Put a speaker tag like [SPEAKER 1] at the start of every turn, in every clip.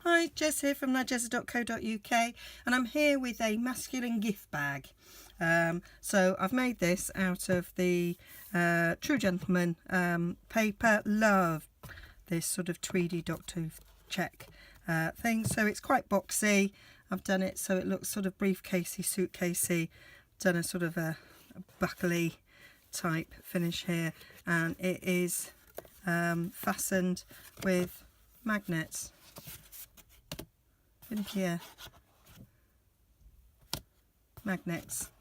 [SPEAKER 1] Hi, Jess here from Nigezza.co.uk, and I'm here with a masculine gift bag. So I've made this out of the True Gentleman paper. Love this sort of tweedy dogtooth check thing. So it's quite boxy. I've done it so it looks sort of briefcasey, suitcasey. Done a sort of a buckley type finish here, and it is fastened with magnets in here, magnets,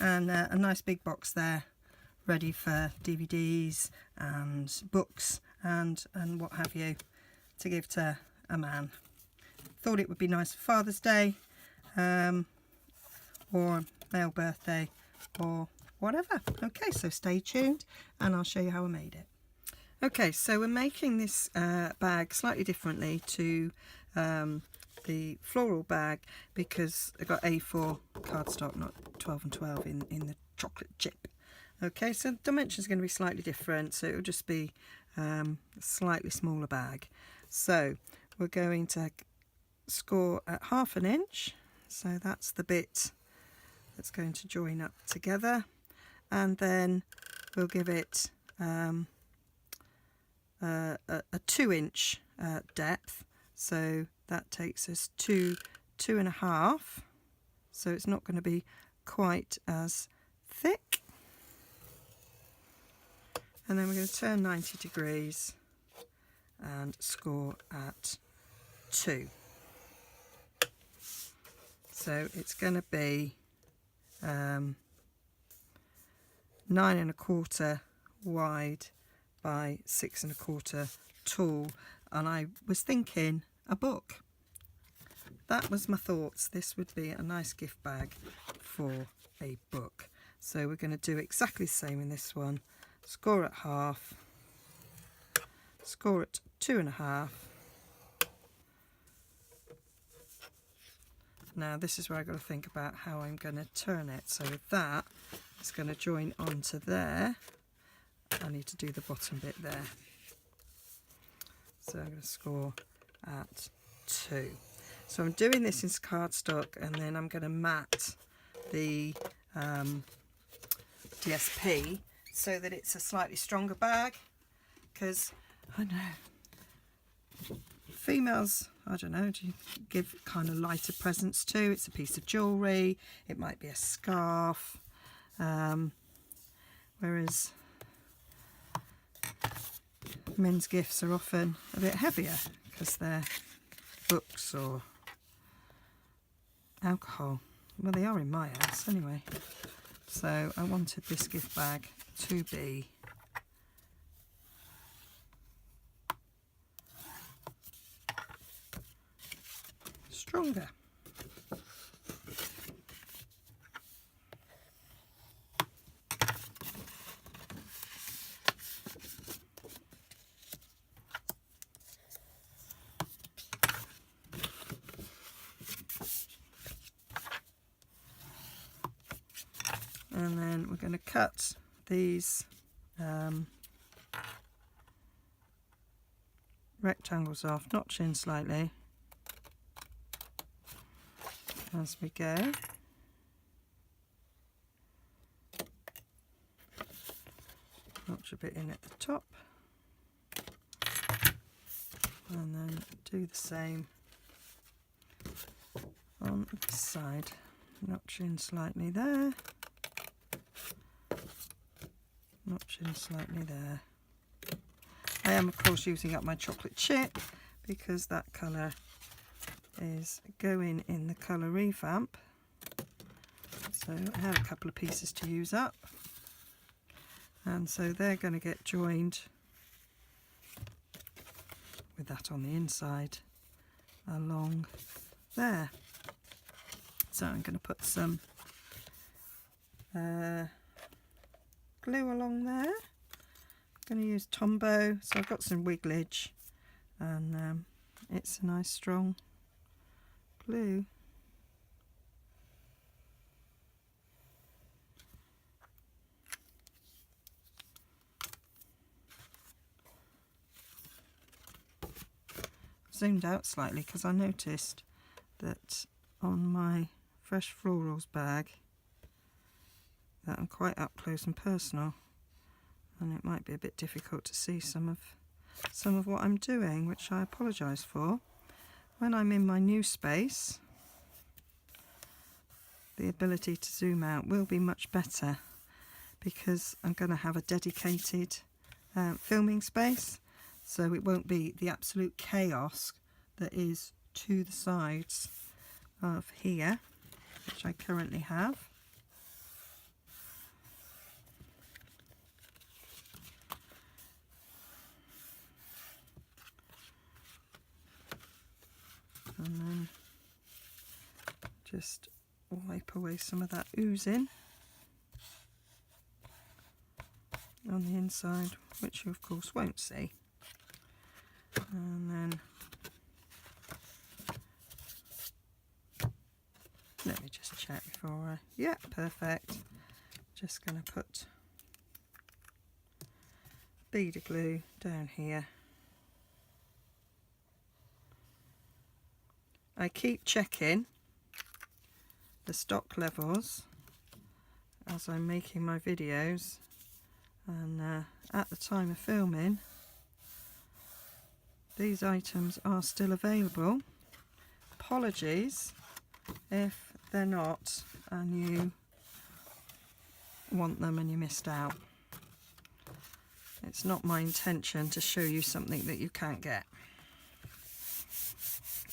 [SPEAKER 1] and a nice big box there ready for DVDs and books and what have you to give to a man. Thought it would be nice for Father's Day or male birthday or whatever. Okay, so stay tuned and I'll show you how I made it. Okay, so we're making this bag slightly differently to the floral bag because I got A4 cardstock, not 12 and 12 in the chocolate chip. Okay, so the dimensions are going to be slightly different, so it'll just be a slightly smaller bag. So we're going to score at 1/2 inch, so that's the bit that's going to join up together, and then we'll give it a 2-inch depth, so that takes us to 2.5, so it's not going to be quite as thick. And then we're going to turn 90 degrees and score at 2. So it's going to be 9.25 wide by 6.25 tall, and I was thinking a book. That was my thoughts. This would be a nice gift bag for a book. So we're going to do exactly the same in this one. Score at 1/2, score at 2.5. Now this is where I've got to think about how I'm going to turn it. So with that, it's going to join onto there. I need to do the bottom bit there. So I'm going to score at 2. So I'm doing this in cardstock, and then I'm going to mat the DSP so that it's a slightly stronger bag, because I know females, I don't know, do you give kind of lighter presents too? It's a piece of jewellery, it might be a scarf, whereas men's gifts are often a bit heavier because they're books or alcohol. Well, they are in my house anyway. So I wanted this gift bag to be stronger. And then we're going to cut these rectangles off, notch in slightly as we go. Notch a bit in at the top, and then do the same on this side. Notch in slightly there. Notch in slightly there. I am of course using up my chocolate chip because that colour is going in the colour revamp. So I have a couple of pieces to use up, and so they're going to get joined with that on the inside along there. So I'm going to put some glue along there. I'm going to use Tombow, so I've got some wigglage, and it's a nice strong glue. zoomed out slightly because I noticed that on my Fresh Florals bag that I'm quite up close and personal, and it might be a bit difficult to see some of what I'm doing, which I apologise for. When I'm in my new space, the ability to zoom out will be much better because I'm going to have a dedicated filming space, so it won't be the absolute chaos that is to the sides of here, which I currently have. And then just wipe away some of that oozing on the inside, which you of course won't see. And then let me just check before I... yeah, perfect. Just going to put bead of glue down here. I keep checking the stock levels as I'm making my videos, and at the time of filming these items are still available. Apologies if they're not and you want them and you missed out. It's not my intention to show you something that you can't get,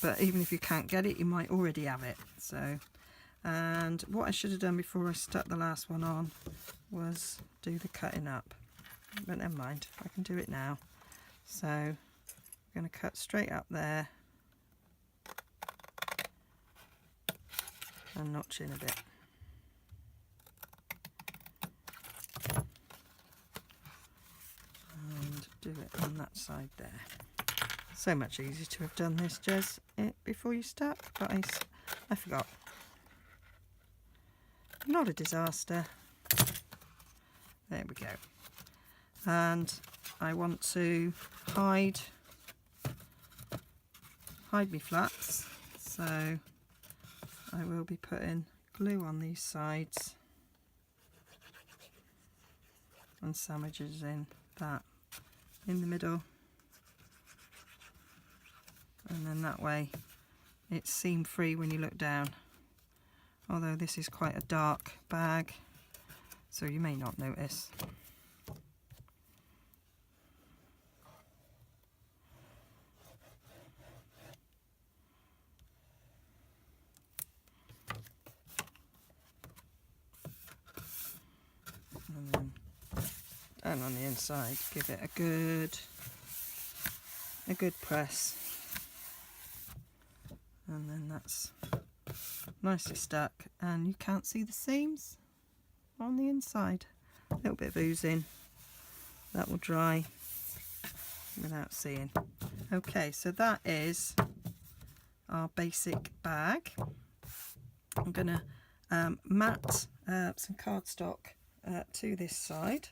[SPEAKER 1] but even if you can't get it, you might already have it. So, and what I should have done before I stuck the last one on was do the cutting up, but never mind, I can do it now. So I'm going to cut straight up there and notch in a bit. And do it on that side there. So much easier to have done this, Jez, before you stuck, but I forgot. Not a disaster. There we go. And I want to hide me flats, so I will be putting glue on these sides and sandwiches in that in the middle, and then that way it's seam free when you look down, although this is quite a dark bag, so you may not notice. And on the inside, give it a good press, and then that's nicely stuck, and you can't see the seams on the inside. A little bit of oozing, that will dry without seeing. Okay, so that is our basic bag. I'm going to mat some cardstock to this side.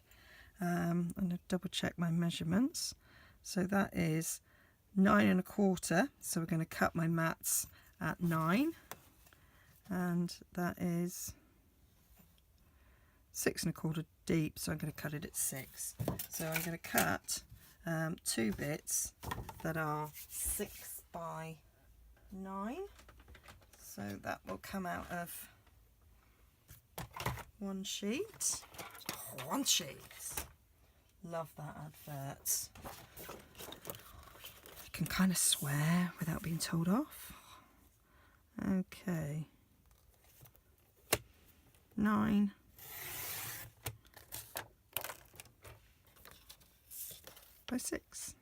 [SPEAKER 1] I'm going to double check my measurements. So that is 9 1/4. So we're going to cut my mats at 9, and that is 6 1/4 deep. So I'm going to cut it at 6. So I'm going to cut 2 bits that are 6 by 9. So that will come out of one sheet. One sheet. Love that advert. You can kind of swear without being told off. Okay. 9 by 6.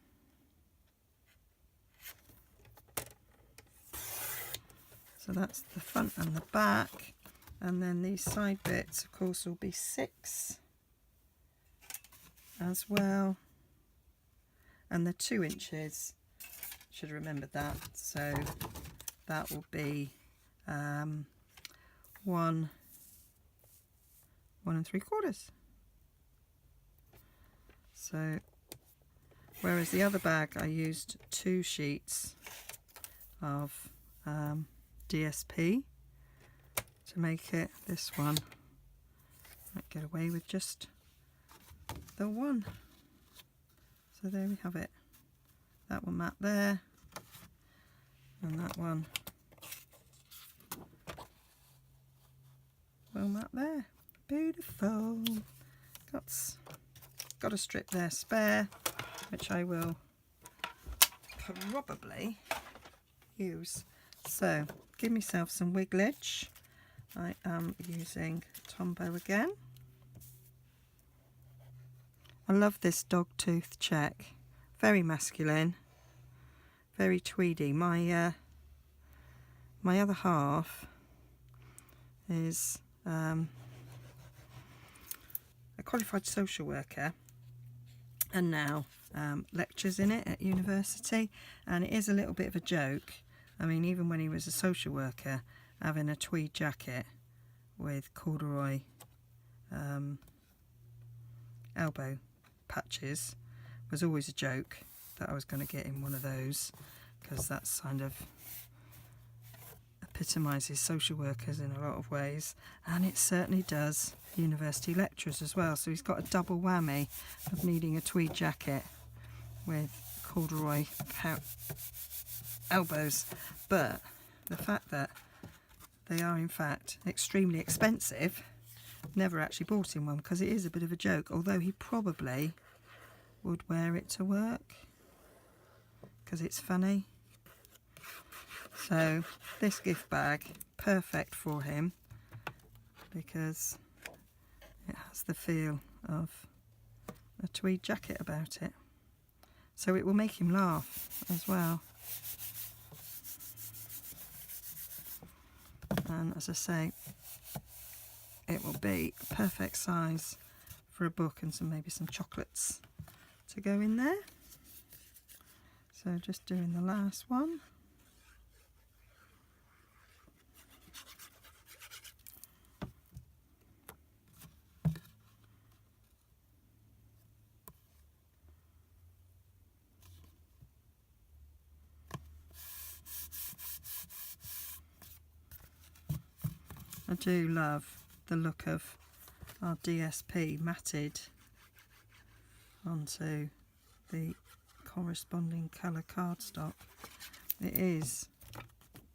[SPEAKER 1] So that's the front and the back, and then these side bits of course will be 6 as well, and they're 2 inches. Should have remembered that. So that will be 1 3/4. So whereas the other bag I used 2 sheets of DSP to make it. This one might get away with just the one. So there we have it. That one matte there, and that one will matte there. Beautiful. Got a strip there spare, which I will probably use. So give myself some wigglage. I am using Tombow again. I love this dog tooth check. Very masculine, very tweedy. My other half is a qualified social worker, and now lectures in it at university, and it is a little bit of a joke. I mean, even when he was a social worker, having a tweed jacket with corduroy elbow patches was always a joke that I was going to get him one of those, because that's kind of epitomises social workers in a lot of ways, and it certainly does university lecturers as well. So he's got a double whammy of needing a tweed jacket with corduroy elbows. But the fact that they are in fact extremely expensive, never actually bought him one because it is a bit of a joke, although he probably would wear it to work because it's funny. So this gift bag, perfect for him because it has the feel of a tweed jacket about it. So it will make him laugh as well. And as I say, it will be a perfect size for a book and maybe some chocolates to go in there. So just doing the last one. I do love the look of our DSP matted onto the corresponding colour cardstock. It is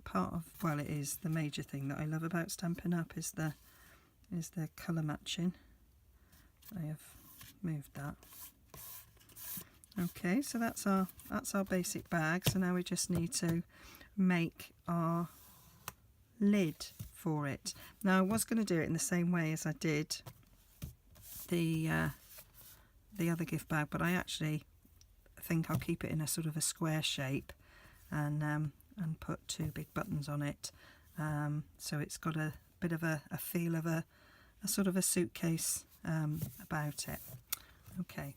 [SPEAKER 1] part of, well, it is the major thing that I love about Stampin' Up is the colour matching. I have moved that. Okay, so that's our basic bag. So now we just need to make our lid for it. Now I was going to do it in the same way as I did the other gift bag, but I actually think I'll keep it in a sort of a square shape and put 2 big buttons on it, so it's got a bit of a feel of a sort of a suitcase about it. Okay,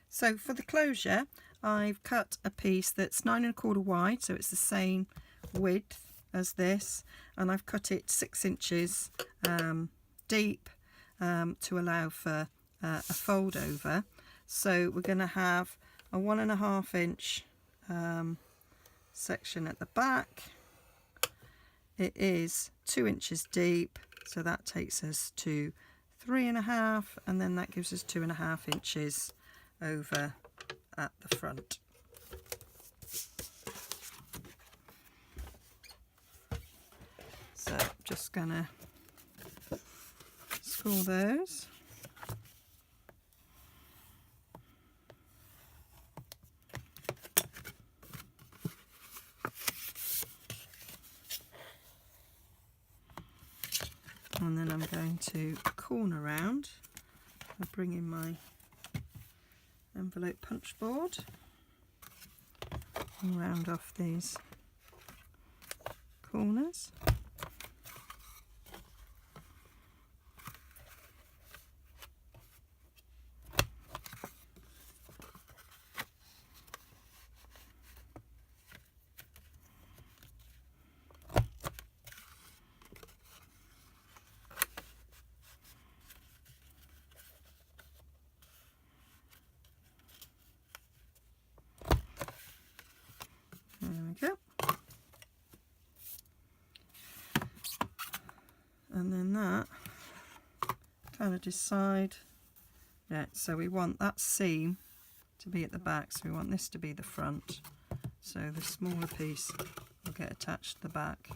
[SPEAKER 1] so for the closure I've cut a piece that's 9 1/4 wide, so it's the same width as this, and I've cut it 6 inches deep to allow for a fold over. So we're going to have a 1.5 inch section at the back. It is 2 inches deep, so that takes us to 3.5, and then that gives us 2.5 inches over at the front. So just gonna score those. And then I'm going to corner round. I'll bring in my envelope punch board and round off these corners. and then that kind of decide, yeah, so we want that seam to be at the back, so we want this to be the front, so the smaller piece will get attached to the back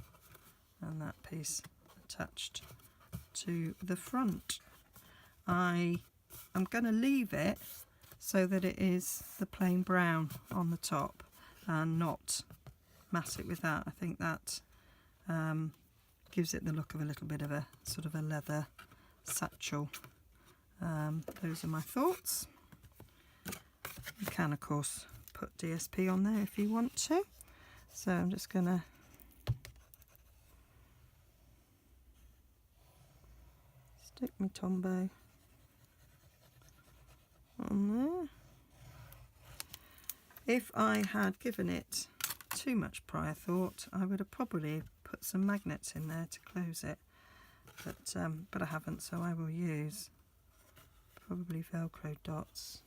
[SPEAKER 1] and that piece attached to the front. I am going to leave it so that it is the plain brown on the top and not matte it with that. I think that gives it the look of a little bit of a sort of a leather satchel. Those are my thoughts. You can of course put DSP on there if you want to. So I'm just going to stick my Tombow on there. If I had given it too much prior thought, I would have probably put some magnets in there to close it, but I haven't, so I will use probably Velcro dots.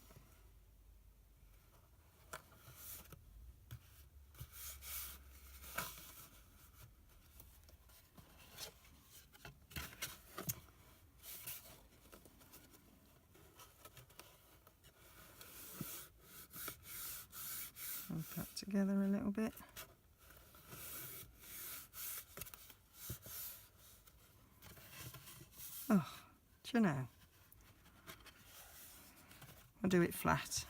[SPEAKER 1] Hold that together a little bit. Oh, do you know? I'll do it flat.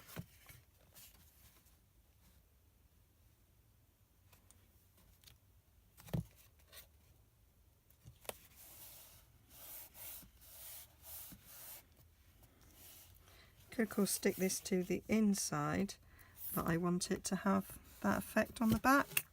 [SPEAKER 1] Could of course stick this to the inside, but I want it to have that effect on the back.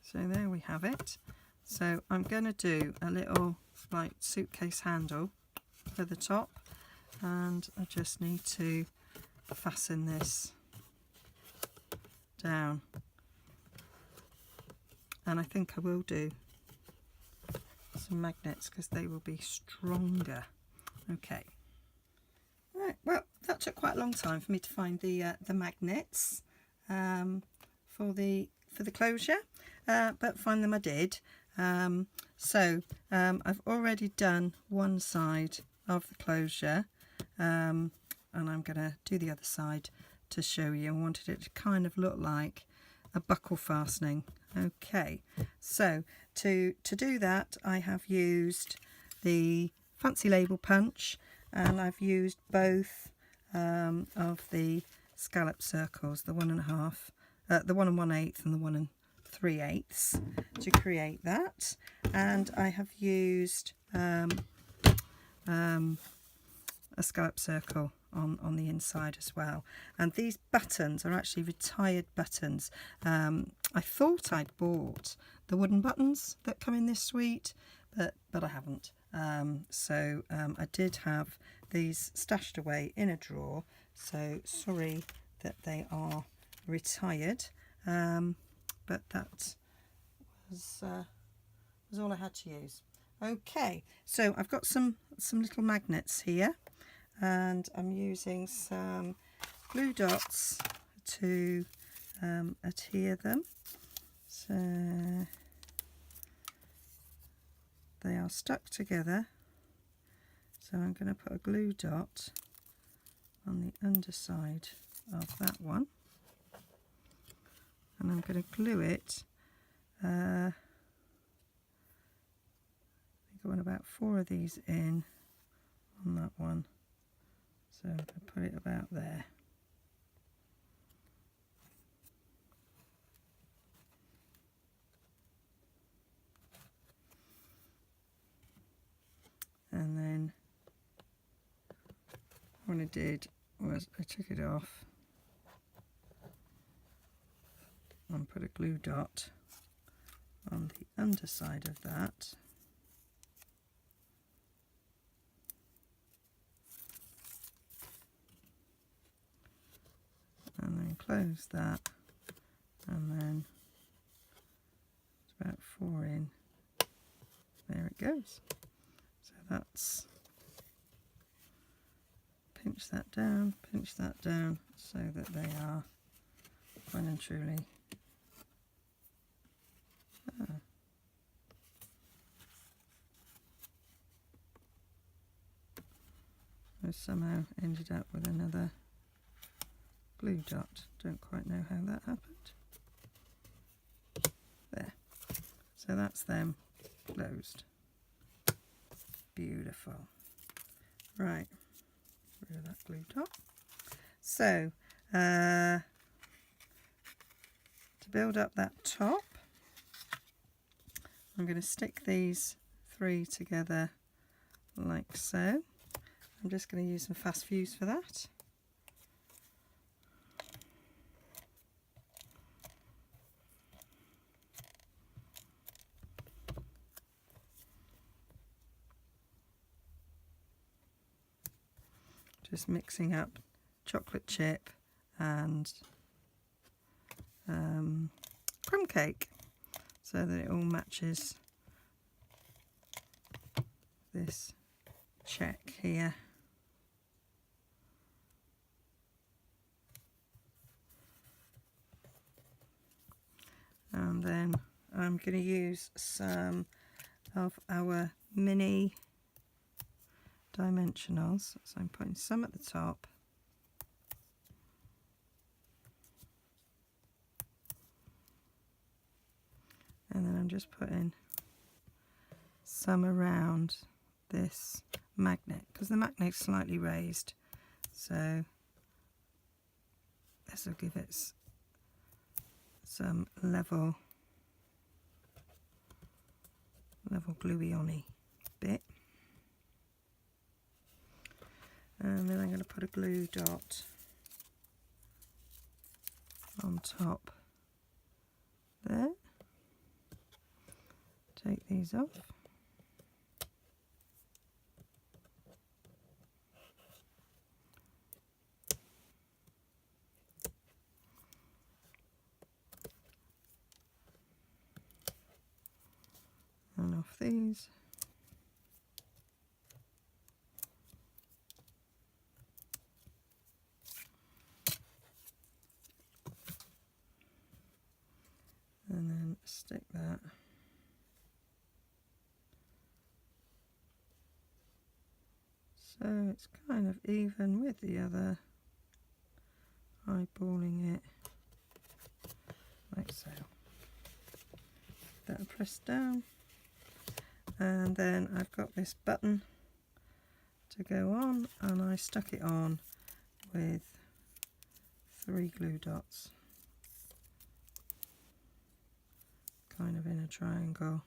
[SPEAKER 1] So there we have it. So I'm going to do a little like suitcase handle for the top, and I just need to fasten this down, and I think I will do some magnets because they will be stronger. Okay, right, well that took quite a long time for me to find the magnets for the closure, but find them I did. I've already done one side of the closure, and I'm going to do the other side to show you. I wanted it to kind of look like a buckle fastening. Okay, so to do that I have used the Fancy Label punch, and I've used both of the scallop circles, the 1.5, the 1 1/8 and the 1 3/8 to create that, and I have used a scallop circle on the inside as well. And these buttons are actually retired buttons. I thought I'd bought the wooden buttons that come in this suite, but I haven't. I did have these stashed away in a drawer, so sorry that they are retired. But that was all I had to use. Okay, so I've got some little magnets here, and I'm using some glue dots to adhere them. So they are stuck together. So I'm going to put a glue dot on the underside of that one. And I'm going to glue it. I think I want about 4 of these in on that one. So I'm going to put it about there. And then what I did was I took it off and put a glue dot on the underside of that, and then close that and then it's about 4 in. There it goes. So that's, pinch that down so that they are well and truly I somehow ended up with another glue dot. Don't quite know how that happened. There. So that's them closed. Beautiful. Right. Rid of that glue dot. So to build up that top, I'm going to stick these 3 together like so. I'm just going to use some fast fuse for that. Just mixing up chocolate chip and crumb cake so that it all matches this check here. And then I'm going to use some of our mini dimensionals, so I'm putting some at the top and then I'm just putting some around this magnet because the magnet's slightly raised, so this will give it some level gluey-on-y bit. And then I'm going to put a glue dot on top there. Take these off. And off these. And then stick that so it's kind of even with the other, eyeballing it like so. That pressed down, and then I've got this button to go on, and I stuck it on with 3 glue dots, kind of in a triangle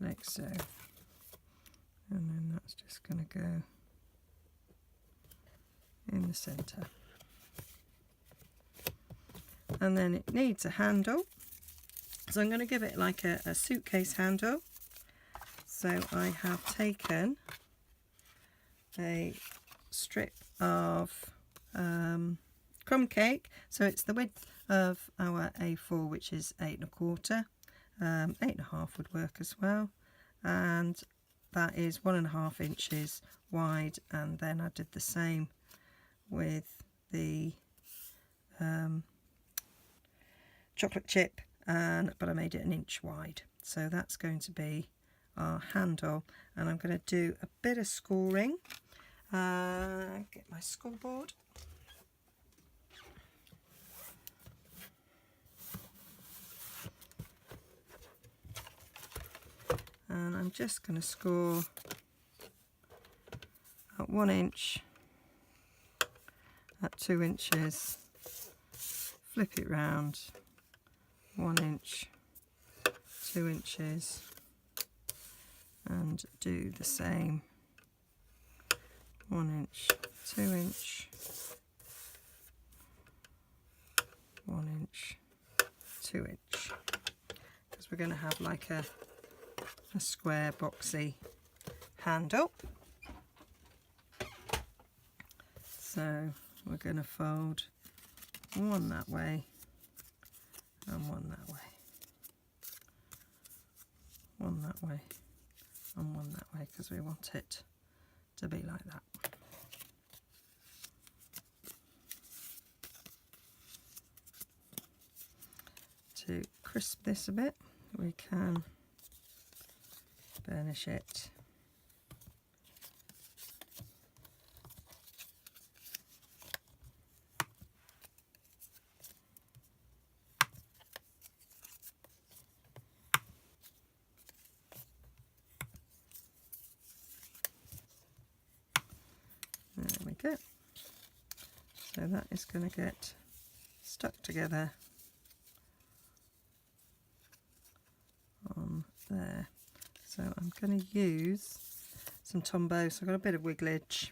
[SPEAKER 1] like so, and then that's just going to go in the centre. And then it needs a handle, so I'm going to give it like a suitcase handle. So I have taken a strip of crumb cake, so it's the width of our A4, which is 8 1/4. 8 1/2 would work as well, and that is 1.5 inches wide. And then I did the same with the chocolate chip, but I made it 1 inch wide. So that's going to be our handle, and I'm going to do a bit of scoring. Get my scoreboard. And I'm just going to score at 1 inch, at 2 inches, flip it round, 1 inch, 2 inches, and do the same, 1 inch, 2 inch, 1 inch, 2 inch, because we're going to have like a square boxy handle. So we're going to fold one that way and one that way, one that way and one that way, because we want it to be like that. To crisp this a bit, we can burnish it. There we go. So that is going to get stuck together on there. So I'm going to use some Tombow, so I've got a bit of wigglage.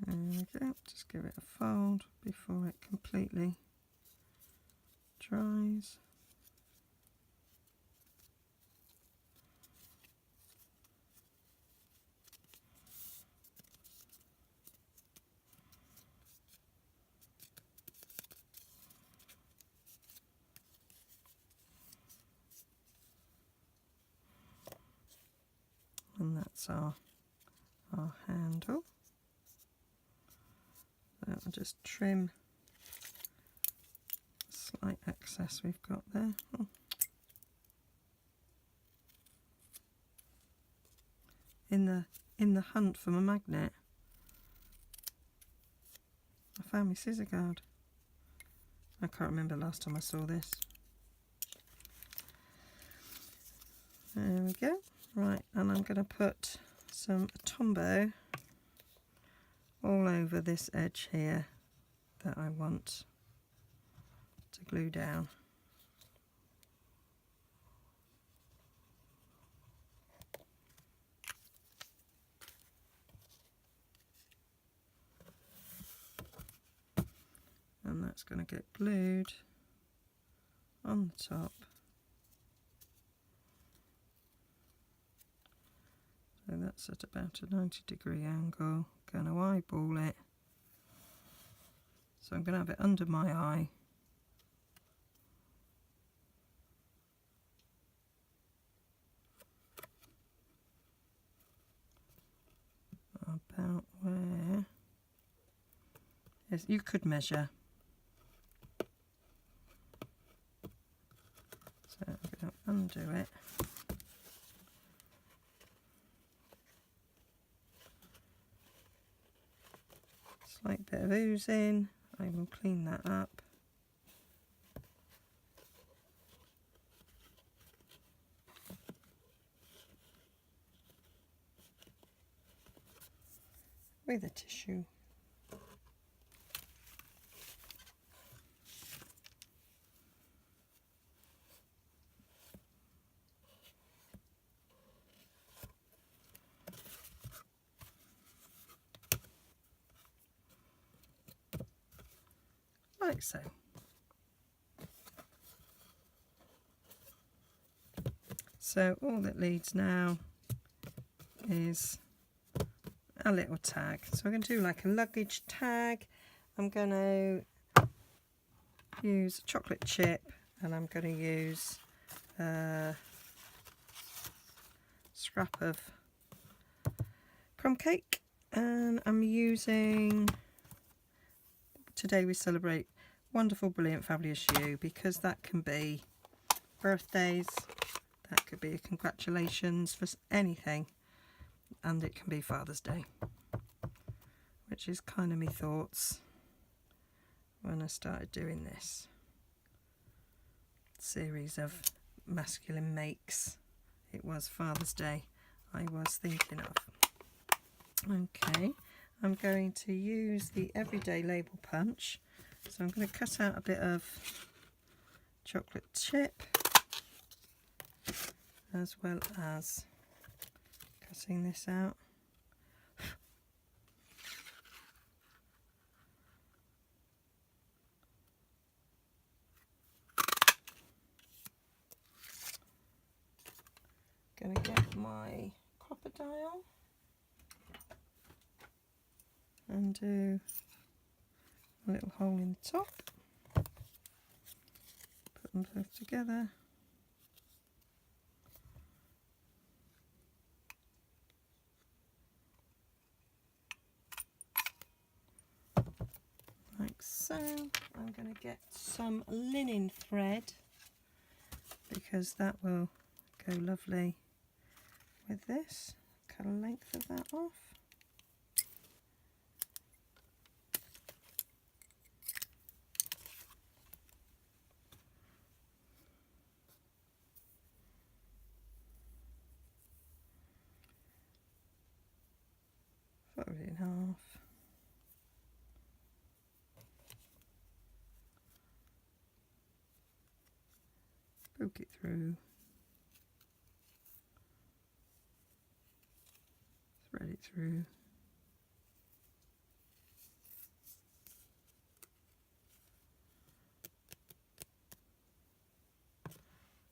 [SPEAKER 1] There we go, just give it a fold before it completely dries. And that's our handle. So I'll just trim the slight excess we've got there. Oh. In the hunt for my magnet, I found my scissor guard. I can't remember last time I saw this. There we go. Right, and I'm going to put some Tombow all over this edge here that I want to glue down. And that's going to get glued on the top. So that's at about a 90-degree angle. Going to eyeball it. So I'm going to have it under my eye. About where? Yes, you could measure. So I'm going to undo it. Slight bit of oozing. I will clean that up. With a tissue. Like so. So all that leads now is a little tag. So we're going to do like a luggage tag. I'm going to use a chocolate chip, and I'm going to use a scrap of crumb cake, and I'm using, today we celebrate wonderful, brilliant, fabulous you, because that can be birthdays, that could be a congratulations for anything, and it can be Father's Day, which is kind of my thoughts when I started doing this series of masculine makes. It was Father's Day I was thinking of. Okay, I'm going to use the Everyday Label Punch, so I'm going to cut out a bit of chocolate chip as well as cutting this out. Going to get my crocodile and do a little hole in the top, put them both together, like so. I'm going to get some linen thread because that will go lovely with this. Cut a length of that off. Fold it in half. Poke it through. Thread it through.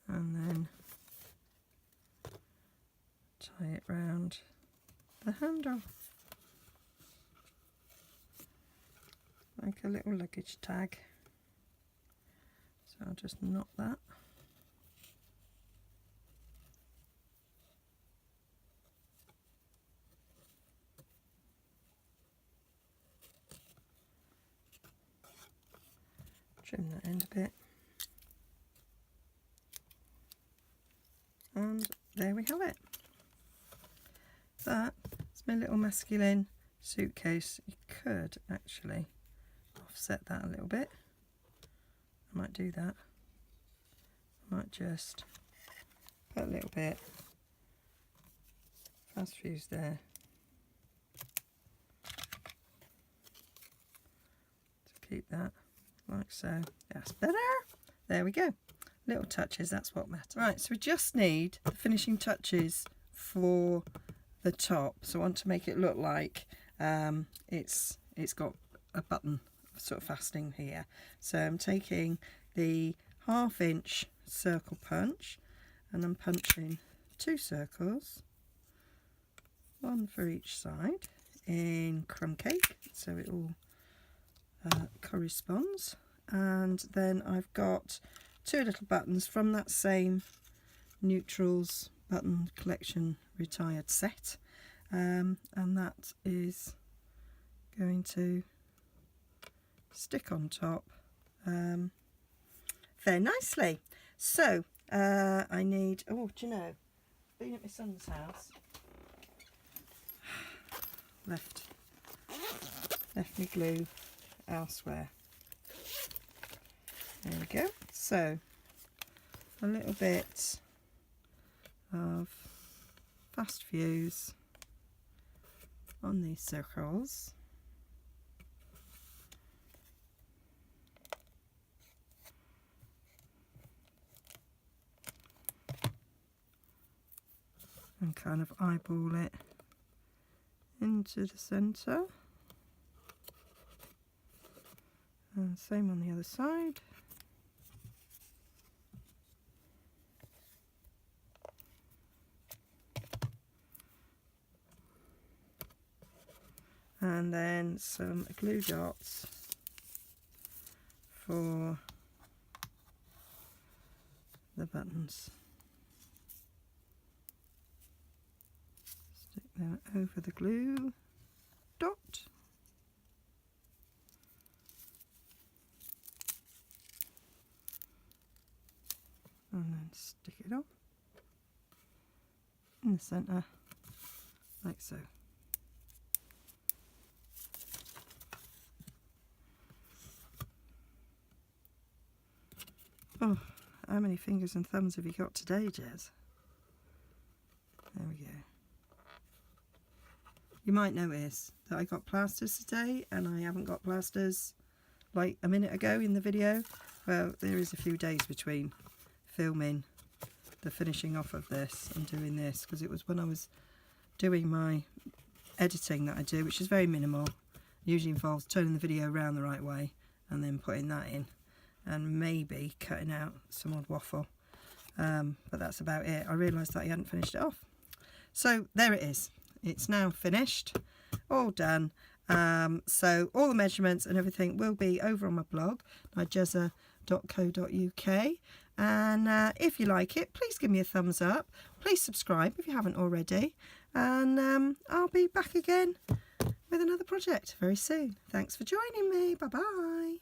[SPEAKER 1] And then tie it round the handle like a little luggage tag. So I'll just knot that. Trim that end a bit. And there we have it. That is my little masculine suitcase. You could actually offset that a little bit. I might do that. I might just put a little bit fast fuse there to keep that like so. That's better. There we go. Little touches, that's what matters. Right, so we just need the finishing touches for the top. So I want to make it look like it's got a button sort of fastening here. So I'm taking the 1/2 inch circle punch and I'm punching 2 circles, 1 for each side in crumb cake, so it all corresponds. And then I've got 2 little buttons from that same Neutrals Button Collection Retired set, and that is going to stick on top very nicely. So I need, oh, do you know, being at my son's house, left me glue elsewhere. There we go. So a little bit of fast fuse on these circles. And kind of eyeball it into the centre. And same on the other side. And then some glue dots for the buttons. Stick them over the glue dot. and then stick it on in the centre like so. Oh, how many fingers and thumbs have you got today, Jez? There we go. You might notice that I got plasters today and I haven't got plasters like a minute ago in the video. Well, there is a few days between filming the finishing off of this and doing this, because it was when I was doing my editing that I do, which is very minimal. Usually involves turning the video around the right way and then putting that in, and maybe cutting out some odd waffle, but that's about it. I realised that I hadn't finished it off, so there it is. It's now finished, all done. So all the measurements and everything will be over on my blog, nigezza.co.uk, and if you like it, please give me a thumbs up, please subscribe if you haven't already, and I'll be back again with another project very soon. Thanks for joining me. Bye bye.